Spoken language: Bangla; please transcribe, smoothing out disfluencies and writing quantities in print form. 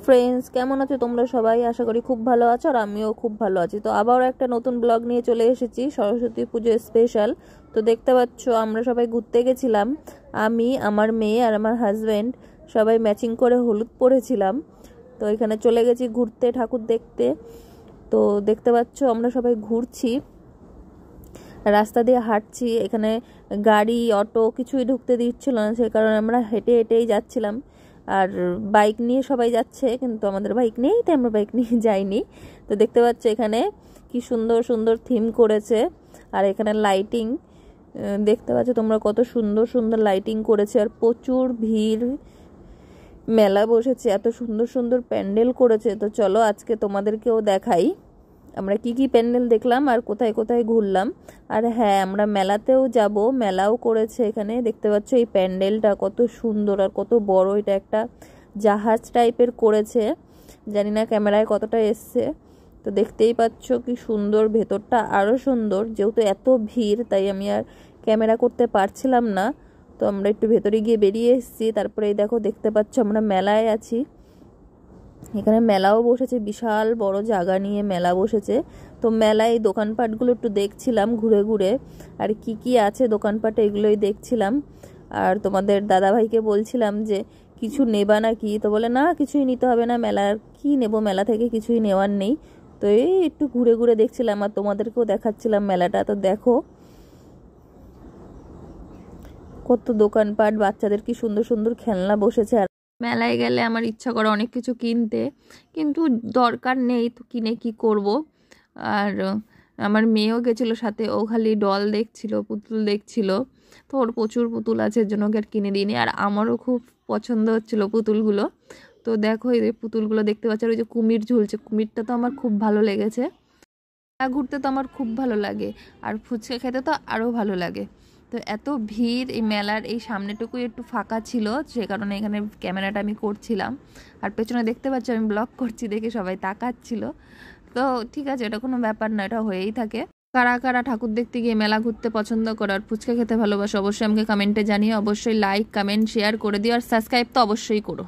ফ্রেন্ডস, কেমন আছো তোমরা সবাই? আশা করি খুব ভালো আছো, আর আমিও খুব ভালো আছি। তো আবারও একটা নতুন ব্লগ নিয়ে চলে এসেছি, সরস্বতী পুজো স্পেশাল। তো দেখতে পাচ্ছ আমরা সবাই ঘুরতে গেছিলাম। আমি, আমার মেয়ে আর আমার হাজব্যান্ড সবাই ম্যাচিং করে হলুদ পরেছিলাম। তো এখানে চলে গেছি ঘুরতে, ঠাকুর দেখতে। তো দেখতে পাচ্ছ আমরা সবাই ঘুরছি, রাস্তা দিয়ে হাঁটছি। এখানে গাড়ি অটো কিছুই ঢুকতে দিচ্ছিল না, সে কারণে আমরা হেঁটে হেঁটেই যাচ্ছিলাম। আর বাইক নিয়ে সবাই যাচ্ছে, কিন্তু আমাদের বাইক নেই, তাই আমরা বাইক নিয়ে যাইনি। তো দেখতে পাচ্ছ এখানে কি সুন্দর সুন্দর থিম করেছে, আর এখানে লাইটিং দেখতে পাচ্ছ তোমরা, কত সুন্দর সুন্দর লাইটিং করেছে। আর প্রচুর ভিড়, মেলা বসেছে, এত সুন্দর সুন্দর প্যান্ডেল করেছে। তো চলো আজকে তোমাদেরকেও দেখাই আমরা কি কি প্যান্ডেল দেখলাম আর কোথায় কোথায় ঘুরলাম। আর হ্যাঁ, আমরা মেলাতেও যাব, মেলাও করেছে এখানে। দেখতে পাচ্ছ এই প্যান্ডেলটা কত সুন্দর আর কত বড়, এটা একটা জাহাজ টাইপের করেছে, জানি না ক্যামেরায় কতটা এসছে। তো দেখতেই পাচ্ছ কি সুন্দর, ভেতরটা আরও সুন্দর। যেহেতু এত ভিড় তাই আমি আর ক্যামেরা করতে পারছিলাম না, তো আমরা একটু ভেতরে গিয়ে বেরিয়ে এসেছি। তারপরে এই দেখো, দেখতে পাচ্ছ আমরা মেলায় আছি। এখানে মেলাও বসেছে, বিশাল বড় জায়গা নিয়ে মেলা বসেছে। তো মেলায় দোকানপাটগুলো একটু দেখছিলাম ঘুরে ঘুরে, আর কি কি আছে দোকানপাটে এগুলোই দেখছিলাম। আর তোমাদের দাদাভাইকে বলছিলাম যে কিছু নেবা নাকি, তো বলে না কিছুই নিতে হবে না, মেলার কি নেব, মেলা থেকে কিছুই নেওয়ার নেই। তো এই একটু ঘুরে ঘুরে দেখছিলাম আর তোমাদেরকেও দেখাচ্ছিলাম মেলাটা। তো দেখো কত দোকানপাট, বাচ্চাদের কি সুন্দর সুন্দর খেলনা বসেছে। আর মেলায় গেলে আমার ইচ্ছা করে অনেক কিছু কিনতে, কিন্তু দরকার নেই, তো কিনে কি করব। আর আমার মেয়েও গেছিলো সাথে, ও খালি ডল দেখছিল, পুতুল দেখছিল। তো ওর প্রচুর পুতুল আছে, এর জন্য ওকে আর কিনে দিইনি। আর আমারও খুব পছন্দ হচ্ছিলো পুতুলগুলো। তো দেখো এই পুতুলগুলো দেখতে পাচ্ছ, আর ওই যে কুমির ঝুলছে, কুমিরটা তো আমার খুব ভালো লেগেছে। ঘুরতে তো আমার খুব ভালো লাগে, আর ফুচকা খেতে তো আরও ভালো লাগে। তো এত ভিড়, এই মেলার এই সামনেটুকুই একটু ফাঁকা ছিল, সে কারণে এখানে ক্যামেরাটা আমি করছিলাম। আর পেছনে দেখতে পাচ্ছ আমি ব্লগ করছি, দেখে সবাই তাকাচ্ছিল। তো ঠিক আছে, এটা কোনো ব্যাপার না, এটা হয়েই থাকে। কারা কারা ঠাকুর দেখতে গিয়ে মেলা ঘুরতে পছন্দ করো আর ফুচকা খেতে ভালোবাসো, অবশ্যই আমাকে কমেন্টে জানিয়ে, অবশ্যই লাইক কমেন্ট শেয়ার করে দিও, আর সাবস্ক্রাইব তো অবশ্যই করো।